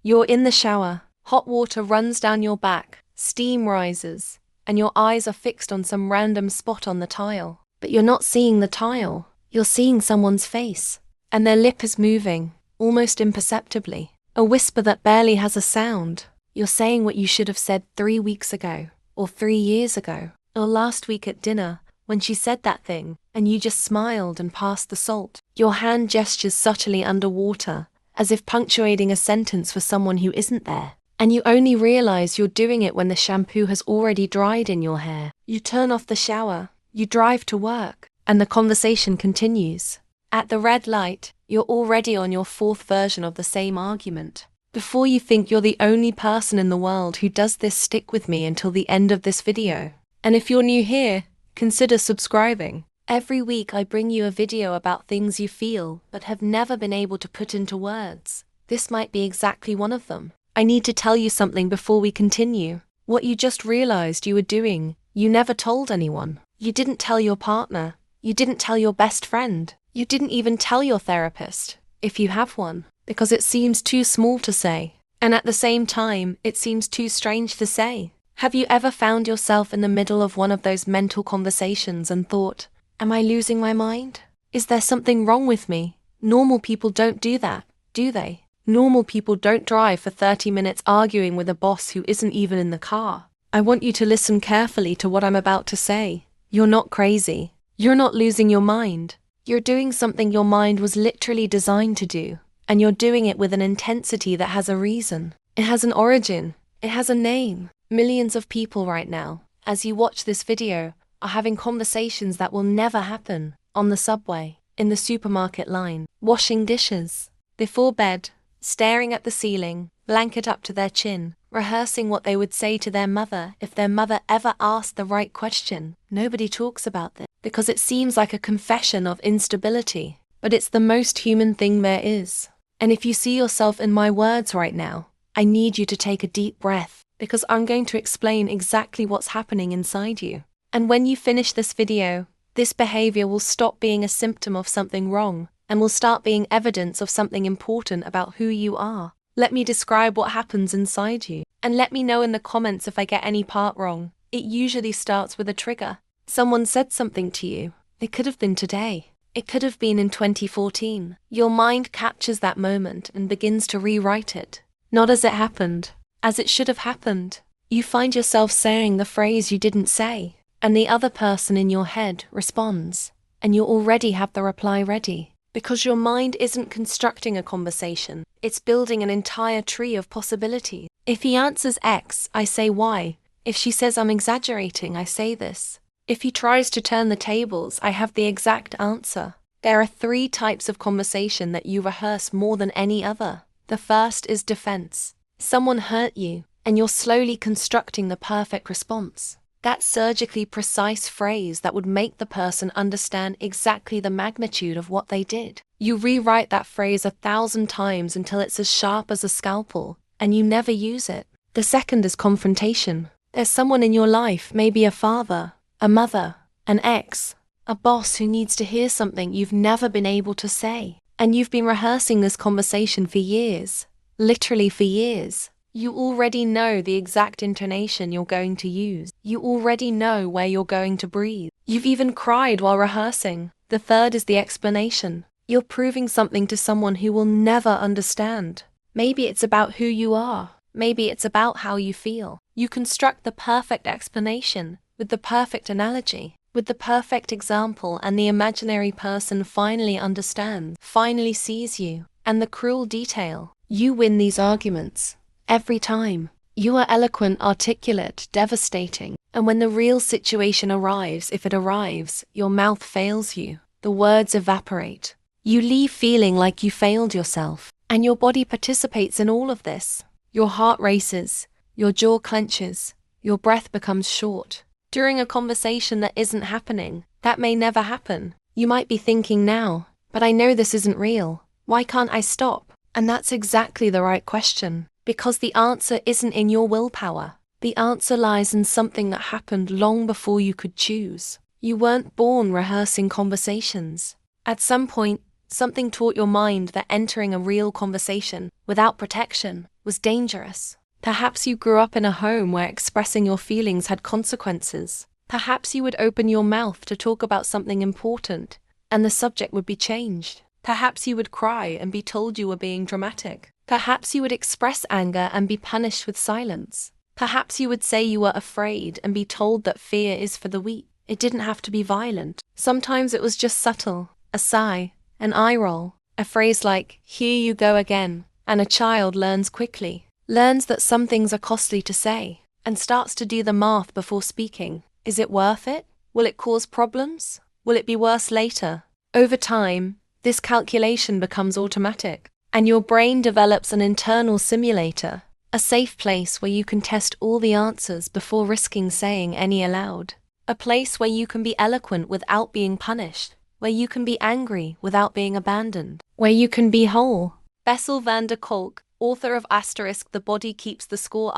You're in the shower, hot water runs down your back, steam rises, and your eyes are fixed on some random spot on the tile. But you're not seeing the tile, you're seeing someone's face. And their lip is moving, almost imperceptibly. A whisper that barely has a sound. You're saying what you should have said 3 weeks ago, or 3 years ago, or last week at dinner, when she said that thing, and you just smiled and passed the salt. Your hand gestures subtly underwater, as if punctuating a sentence for someone who isn't there. And you only realize you're doing it when the shampoo has already dried in your hair. You turn off the shower, you drive to work, and the conversation continues. At the red light, you're already on your 4th version of the same argument. Before you think you're the only person in the world who does this, stick with me until the end of this video. And if you're new here, consider subscribing. Every week I bring you a video about things you feel but have never been able to put into words. This might be exactly one of them. I need to tell you something before we continue. What you just realized you were doing, you never told anyone. You didn't tell your partner. You didn't tell your best friend. You didn't even tell your therapist, if you have one, because it seems too small to say. And at the same time, it seems too strange to say. Have you ever found yourself in the middle of one of those mental conversations and thought, am I losing my mind? Is there something wrong with me? Normal people don't do that, do they? Normal people don't drive for 30 minutes arguing with a boss who isn't even in the car. I want you to listen carefully to what I'm about to say. You're not crazy. You're not losing your mind. You're doing something your mind was literally designed to do, and you're doing it with an intensity that has a reason. It has an origin. It has a name. Millions of people right now, as you watch this video, are having conversations that will never happen. On the subway, in the supermarket line, washing dishes, before bed, staring at the ceiling, blanket up to their chin, rehearsing what they would say to their mother if their mother ever asked the right question. Nobody talks about this because it seems like a confession of instability, but it's the most human thing there is. And if you see yourself in my words right now, I need you to take a deep breath, because I'm going to explain exactly what's happening inside you. And when you finish this video, this behavior will stop being a symptom of something wrong and will start being evidence of something important about who you are. Let me describe what happens inside you, and let me know in the comments if I get any part wrong. It usually starts with a trigger. Someone said something to you. It could have been today. It could have been in 2014. Your mind captures that moment and begins to rewrite it. Not as it happened, as it should have happened. You find yourself saying the phrase you didn't say, and the other person in your head responds, and you already have the reply ready. Because your mind isn't constructing a conversation, it's building an entire tree of possibilities. If he answers X, I say Y. If she says I'm exaggerating, I say this. If he tries to turn the tables, I have the exact answer. There are 3 types of conversation that you rehearse more than any other. The first is defense. Someone hurt you, and you're slowly constructing the perfect response. That surgically precise phrase that would make the person understand exactly the magnitude of what they did. You rewrite that phrase 1,000 times until it's as sharp as a scalpel, and you never use it. The second is confrontation. There's someone in your life, maybe a father, a mother, an ex, a boss who needs to hear something you've never been able to say. And you've been rehearsing this conversation for years, literally for years. You already know the exact intonation you're going to use. You already know where you're going to breathe. You've even cried while rehearsing. The third is the explanation. You're proving something to someone who will never understand. Maybe it's about who you are. Maybe it's about how you feel. You construct the perfect explanation with the perfect analogy, with the perfect example, and the imaginary person finally understands, finally sees you. And the cruel detail, you win these arguments. Every time. You are eloquent, articulate, devastating. And when the real situation arrives, if it arrives, your mouth fails you. The words evaporate. You leave feeling like you failed yourself. And your body participates in all of this. Your heart races. Your jaw clenches. Your breath becomes short. During a conversation that isn't happening, that may never happen. You might be thinking now, but I know this isn't real. Why can't I stop? And that's exactly the right question. Because the answer isn't in your willpower. The answer lies in something that happened long before you could choose. You weren't born rehearsing conversations. At some point, Something taught your mind that entering a real conversation without protection was dangerous. Perhaps you grew up in a home where expressing your feelings had consequences. Perhaps you would open your mouth to talk about something important, and the subject would be changed. Perhaps you would cry and be told you were being dramatic. Perhaps you would express anger and be punished with silence. Perhaps you would say you were afraid and be told that fear is for the weak. It didn't have to be violent. Sometimes it was just subtle, a sigh, an eye roll, a phrase like, "Here you go again," and a child learns quickly, learns that some things are costly to say, and starts to do the math before speaking. Is it worth it? Will it cause problems? Will it be worse later? Over time, this calculation becomes automatic, and your brain develops an internal simulator, a safe place where you can test all the answers before risking saying any aloud. A place where you can be eloquent without being punished, where you can be angry without being abandoned, where you can be whole. Bessel van der Kolk, author of *The Body Keeps the Score*,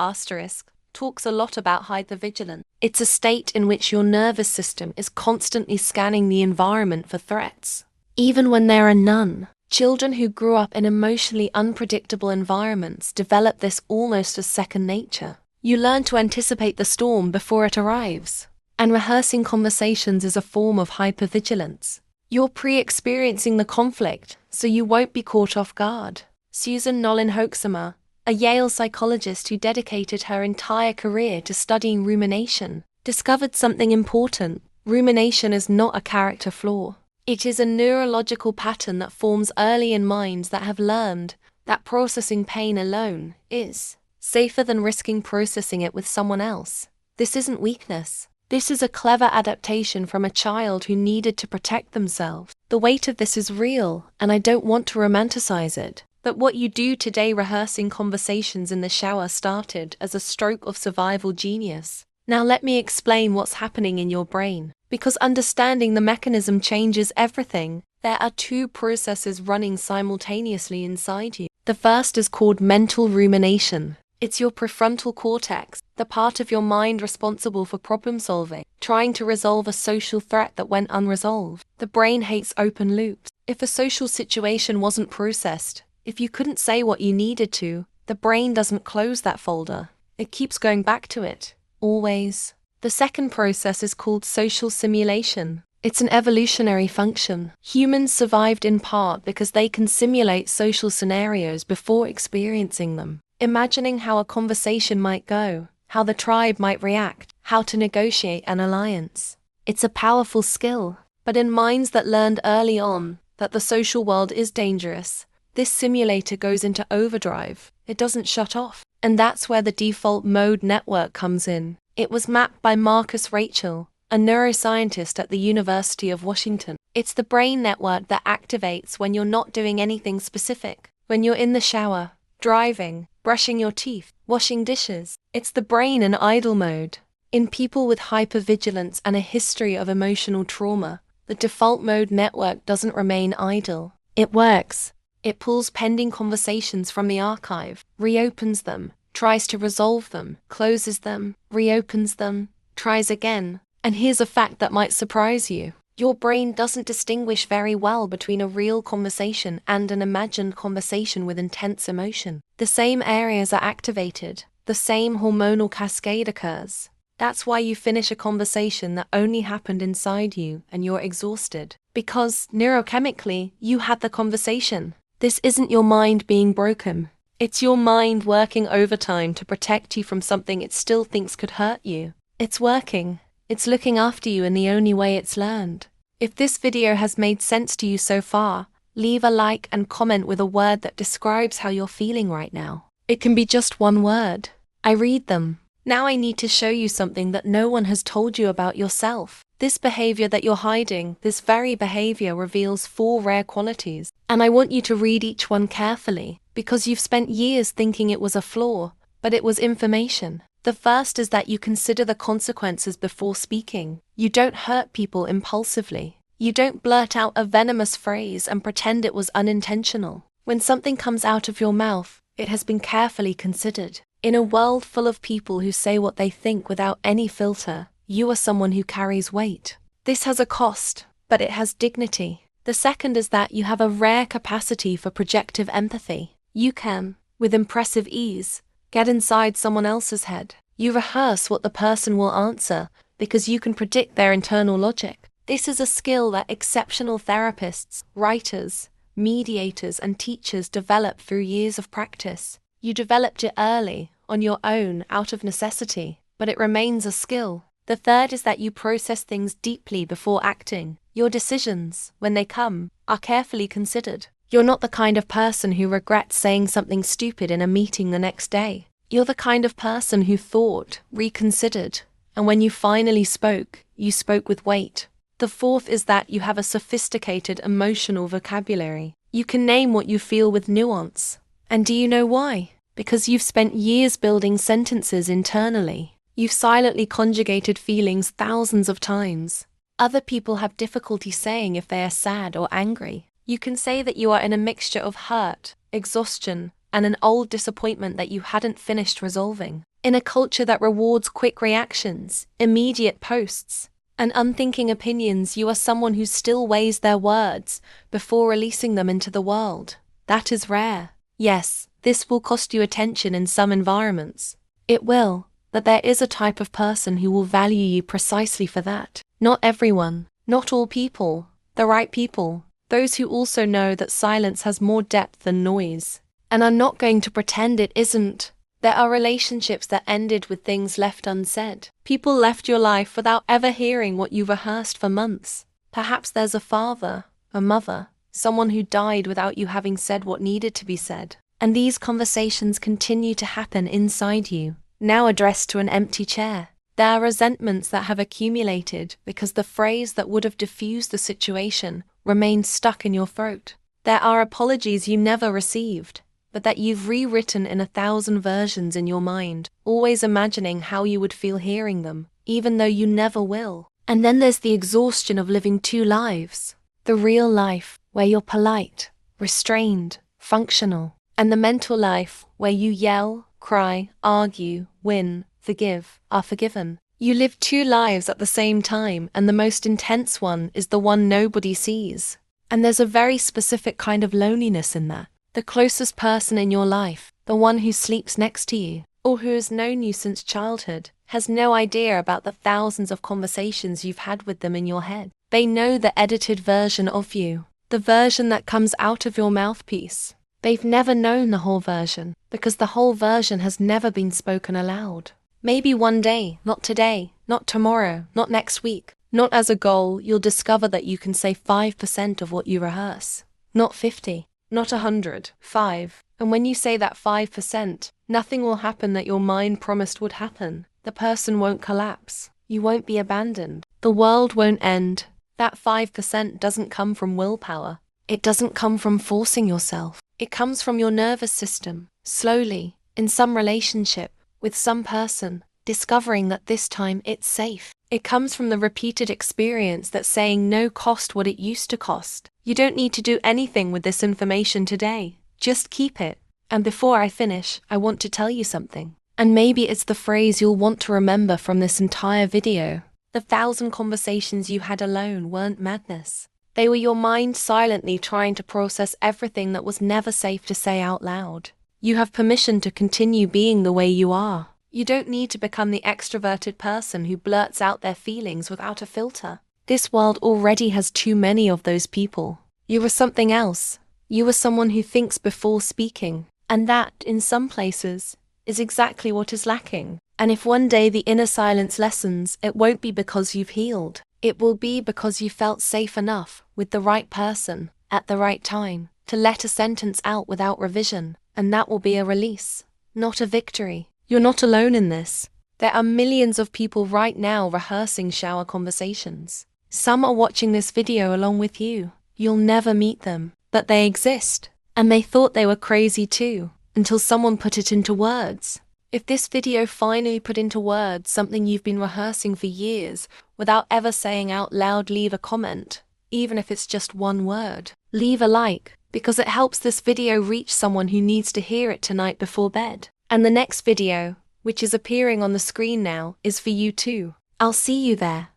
talks a lot about hypervigilance. It's a state in which your nervous system is constantly scanning the environment for threats, even when there are none. Children who grew up in emotionally unpredictable environments develop this almost as second nature. You learn to anticipate the storm before it arrives. And rehearsing conversations is a form of hypervigilance. You're pre-experiencing the conflict, so you won't be caught off guard. Susan Nolen-Hoeksema, a Yale psychologist who dedicated her entire career to studying rumination, discovered something important. Rumination is not a character flaw. It is a neurological pattern that forms early in minds that have learned that processing pain alone is safer than risking processing it with someone else. This isn't weakness. This is a clever adaptation from a child who needed to protect themselves. The weight of this is real, and I don't want to romanticize it. But what you do today, rehearsing conversations in the shower, started as a stroke of survival genius. Now let me explain what's happening in your brain, because understanding the mechanism changes everything. There are two processes running simultaneously inside you. The first is called mental rumination. It's your prefrontal cortex, the part of your mind responsible for problem solving, trying to resolve a social threat that went unresolved. The brain hates open loops. If a social situation wasn't processed, if you couldn't say what you needed to, the brain doesn't close that folder. It keeps going back to it, always. The second process is called social simulation. It's an evolutionary function. Humans survived in part because they can simulate social scenarios before experiencing them. Imagining how a conversation might go, how the tribe might react, how to negotiate an alliance. It's a powerful skill, but in minds that learned early on that the social world is dangerous, this simulator goes into overdrive. It doesn't shut off. And that's where the default mode network comes in. It was mapped by Marcus Rachel, a neuroscientist at the University of Washington. It's the brain network that activates when you're not doing anything specific, when you're in the shower, driving, brushing your teeth, washing dishes. It's the brain in idle mode. In people with hypervigilance and a history of emotional trauma, the default mode network doesn't remain idle. It works. It pulls pending conversations from the archive, reopens them, tries to resolve them, closes them, reopens them, tries again. And here's a fact that might surprise you. Your brain doesn't distinguish very well between a real conversation and an imagined conversation with intense emotion. The same areas are activated. The same hormonal cascade occurs. That's why you finish a conversation that only happened inside you and you're exhausted. Because, neurochemically, you had the conversation. This isn't your mind being broken. It's your mind working overtime to protect you from something it still thinks could hurt you. It's working. It's looking after you in the only way it's learned. If this video has made sense to you so far, leave a like and comment with a word that describes how you're feeling right now. It can be just one word. I read them. Now I need to show you something that no one has told you about yourself. This behavior that you're hiding, this very behavior reveals 4 rare qualities. And I want you to read each one carefully, because you've spent years thinking it was a flaw, but it was information. The first is that you consider the consequences before speaking. You don't hurt people impulsively. You don't blurt out a venomous phrase and pretend it was unintentional. When something comes out of your mouth, it has been carefully considered. In a world full of people who say what they think without any filter, you are someone who carries weight. This has a cost, but it has dignity. The second is that you have a rare capacity for projective empathy. You can, with impressive ease, get inside someone else's head. You rehearse what the person will answer because you can predict their internal logic. This is a skill that exceptional therapists, writers, mediators, and teachers develop through years of practice. You developed it early, on your own, out of necessity, but it remains a skill. The third is that you process things deeply before acting. Your decisions, when they come, are carefully considered. You're not the kind of person who regrets saying something stupid in a meeting the next day. You're the kind of person who thought, reconsidered, and when you finally spoke, you spoke with weight. The fourth is that you have a sophisticated emotional vocabulary. You can name what you feel with nuance. And do you know why? Because you've spent years building sentences internally. You've silently conjugated feelings thousands of times. Other people have difficulty saying if they are sad or angry. You can say that you are in a mixture of hurt, exhaustion, and an old disappointment that you hadn't finished resolving. In a culture that rewards quick reactions, immediate posts, and unthinking opinions, you are someone who still weighs their words before releasing them into the world. That is rare. Yes, this will cost you attention in some environments. It will, but there is a type of person who will value you precisely for that. Not everyone, not all people, the right people, those who also know that silence has more depth than noise. And I'm not going to pretend it isn't. There are relationships that ended with things left unsaid. People left your life without ever hearing what you rehearsed for months. Perhaps there's a father, a mother, someone who died without you having said what needed to be said. And these conversations continue to happen inside you, now addressed to an empty chair. There are resentments that have accumulated because the phrase that would have diffused the situation remains stuck in your throat. There are apologies you never received, but that you've rewritten in 1,000 versions in your mind, always imagining how you would feel hearing them, even though you never will. And then there's the exhaustion of living two lives. The real life, where you're polite, restrained, functional, and the mental life, where you yell, cry, argue, win, forgive, are forgiven. You live two lives at the same time, and the most intense one is the one nobody sees. And there's a very specific kind of loneliness in that. The closest person in your life, the one who sleeps next to you, or who has known you since childhood, has no idea about the thousands of conversations you've had with them in your head. They know the edited version of you, the version that comes out of your mouthpiece. They've never known the whole version, because the whole version has never been spoken aloud. Maybe one day, not today, not tomorrow, not next week, not as a goal, you'll discover that you can say 5% of what you rehearse. Not 50. Not 100, 5. And when you say that 5%, nothing will happen that your mind promised would happen. The person won't collapse. You won't be abandoned. The world won't end. That 5% doesn't come from willpower. It doesn't come from forcing yourself. It comes from your nervous system, slowly, in some relationship, with some person, discovering that this time it's safe. It comes from the repeated experience that saying no cost what it used to cost. You don't need to do anything with this information today. Just keep it. And before I finish, I want to tell you something. And maybe it's the phrase you'll want to remember from this entire video. The 1,000 conversations you had alone weren't madness. They were your mind silently trying to process everything that was never safe to say out loud. You have permission to continue being the way you are. You don't need to become the extroverted person who blurts out their feelings without a filter. This world already has too many of those people. You were something else. You were someone who thinks before speaking. And that, in some places, is exactly what is lacking. And if one day the inner silence lessens, it won't be because you've healed. It will be because you felt safe enough, with the right person, at the right time, to let a sentence out without revision. And that will be a release, not a victory. You're not alone in this. There are millions of people right now rehearsing shower conversations. Some are watching this video along with you. You'll never meet them, but they exist. And they thought they were crazy too, until someone put it into words. If this video finally put into words something you've been rehearsing for years without ever saying out loud, leave a comment, even if it's just one word. Leave a like, because it helps this video reach someone who needs to hear it tonight before bed. And the next video, which is appearing on the screen now, is for you too. I'll see you there.